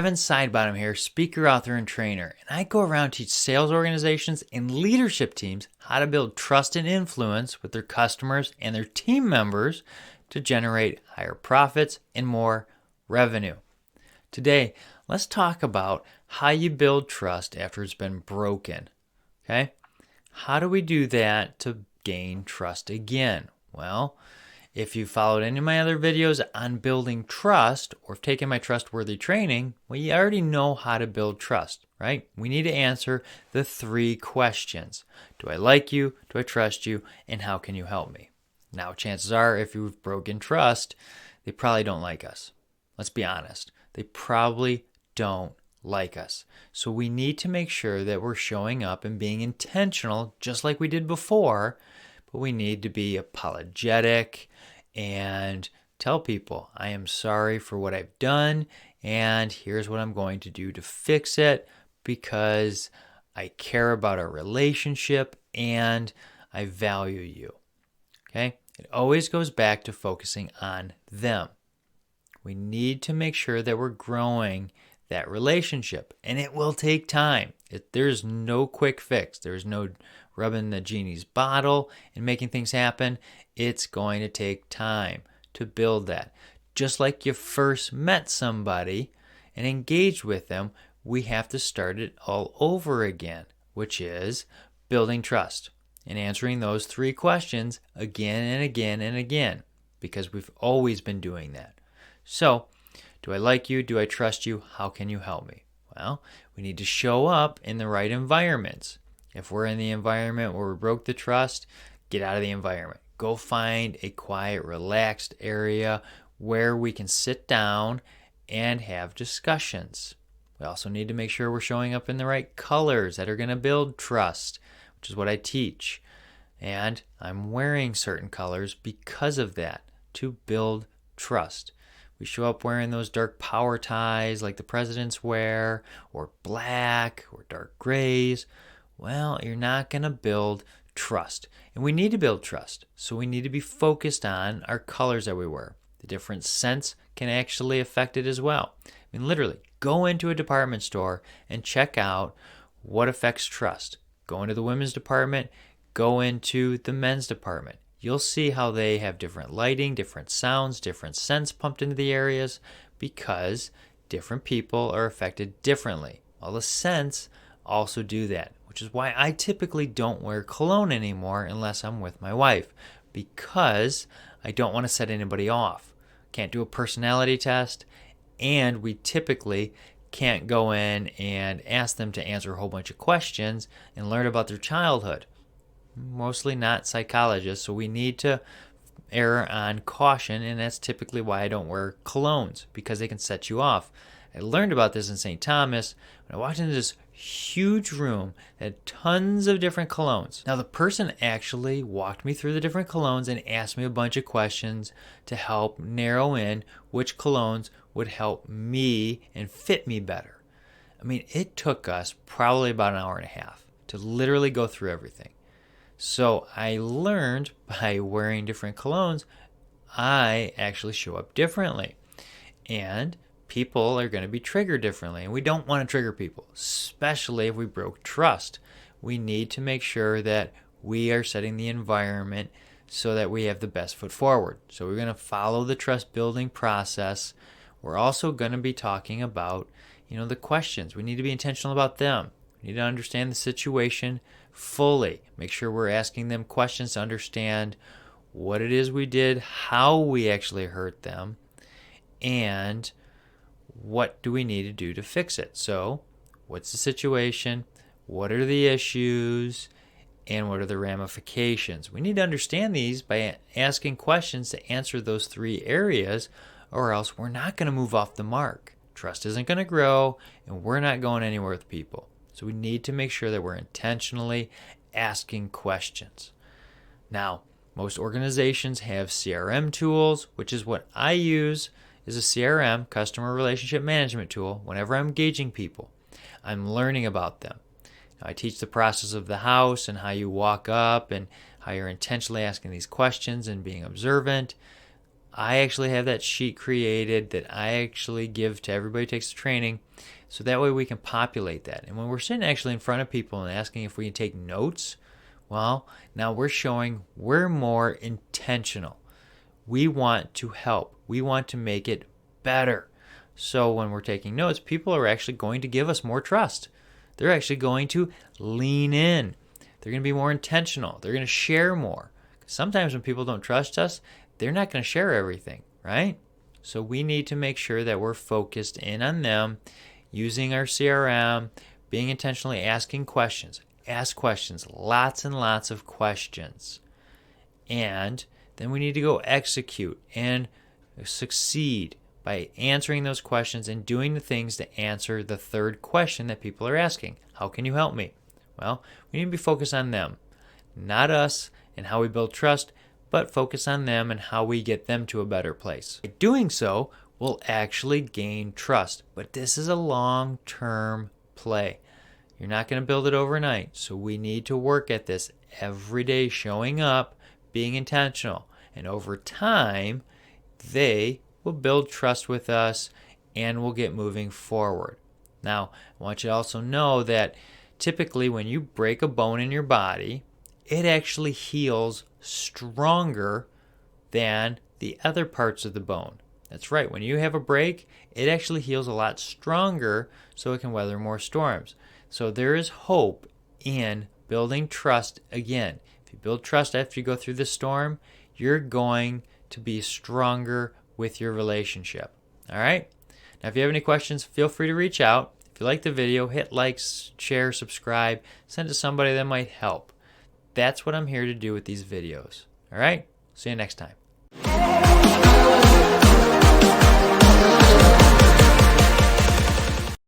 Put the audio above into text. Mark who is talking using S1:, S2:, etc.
S1: Kevin Sidebottom here, speaker, author, and trainer, and I go around teach sales organizations and leadership teams how to build trust and influence with their customers and their team members to generate higher profits and more revenue. Today, let's talk about how you build trust after it's been broken. Okay? How do we do that to gain trust again? Well, if you followed any of my other videos on building trust or have taken my trustworthy training, well, you already know how to build trust, right? We need to answer the 3 questions. Do I like you? Do I trust you? And how can you help me? Now, chances are, if you've broken trust, they probably don't like us. Let's be honest. They probably don't like us. So we need to make sure that we're showing up and being intentional, just like we did before, but we need to be apologetic and tell people, I am sorry for what I've done, and here's what I'm going to do to fix it because I care about our relationship and I value you. Okay? It always goes back to focusing on them. We need to make sure that we're growing that relationship, and it will take time. There's no quick fix. There's no rubbing the genie's bottle and making things happen. It's going to take time to build that. Just like you first met somebody and engaged with them, we have to start it all over again, which is building trust and answering those 3 questions again and again and again, because we've always been doing that. So, do I like you? Do I trust you? How can you help me? Well, we need to show up in the right environments. If we're in the environment where we broke the trust, get out of the environment. Go find a quiet, relaxed area where we can sit down and have discussions. We also need to make sure we're showing up in the right colors that are going to build trust, which is what I teach. And I'm wearing certain colors because of that, to build trust. We show up wearing those dark power ties like the presidents wear, or black, or dark grays. Well, you're not going to build trust. And we need to build trust. So we need to be focused on our colors that we wear. The different scents can actually affect it as well. I mean, literally, go into a department store and check out what affects trust. Go into the women's department, go into the men's department. You'll see how they have different lighting, different sounds, different scents pumped into the areas because different people are affected differently. Well, the scents also do that, which is why I typically don't wear cologne anymore unless I'm with my wife, because I don't want to set anybody off. Can't do a personality test, and we typically can't go in and ask them to answer a whole bunch of questions and learn about their childhood. Mostly not psychologists, so we need to err on caution, and that's typically why I don't wear colognes, because they can set you off. I learned about this in St. Thomas when I walked into this huge room that had tons of different colognes. Now, the person actually walked me through the different colognes and asked me a bunch of questions to help narrow in which colognes would help me and fit me better. I mean, it took us probably about an hour and a half to literally go through everything. So I learned by wearing different colognes, I actually show up differently. And people are going to be triggered differently. And we don't want to trigger people, especially if we broke trust. We need to make sure that we are setting the environment so that we have the best foot forward. So we're going to follow the trust building process. We're also going to be talking about, the questions. We need to be intentional about them. We need to understand the situation fully. Make sure we're asking them questions to understand what it is we did, how we actually hurt them, and what do we need to do to fix it. So, what's the situation? What are the issues? And what are the ramifications? We need to understand these by asking questions to answer those 3 areas, or else we're not going to move off the mark. Trust isn't going to grow, and we're not going anywhere with people. So we need to make sure that we're intentionally asking questions. Now, most organizations have CRM tools, which is what I use, is a CRM, customer relationship management tool. Whenever I'm engaging people, I'm learning about them. Now, I teach the process of the house and how you walk up and how you're intentionally asking these questions and being observant. I actually have that sheet created that I actually give to everybody who takes the training, so that way we can populate that. And when we're sitting actually in front of people and asking if we can take notes, well, now we're showing we're more intentional. We want to help. We want to make it better. So when we're taking notes, people are actually going to give us more trust. They're actually going to lean in. They're going to be more intentional. They're going to share more. Sometimes when people don't trust us, they're not going to share everything, right? So we need to make sure that we're focused in on them, using our CRM, being intentionally asking questions. Ask questions, lots and lots of questions. And then we need to go execute and succeed by answering those questions and doing the things to answer the third question that people are asking. How can you help me? Well, we need to be focused on them, not us and how we build trust, but focus on them and how we get them to a better place. By doing so, we'll actually gain trust. But this is a long-term play. You're not going to build it overnight. So we need to work at this every day, showing up, being intentional. And over time, they will build trust with us and we'll get moving forward. Now, I want you to also know that typically when you break a bone in your body, it actually heals stronger than the other parts of the bone. That's right. When you have a break, it actually heals a lot stronger so it can weather more storms. So there is hope in building trust again. If you build trust after you go through the storm, you're going to be stronger with your relationship. All right? Now, if you have any questions, feel free to reach out. If you like the video, hit like, share, subscribe, send it to somebody that might help. That's what I'm here to do with these videos. All right? See you next time.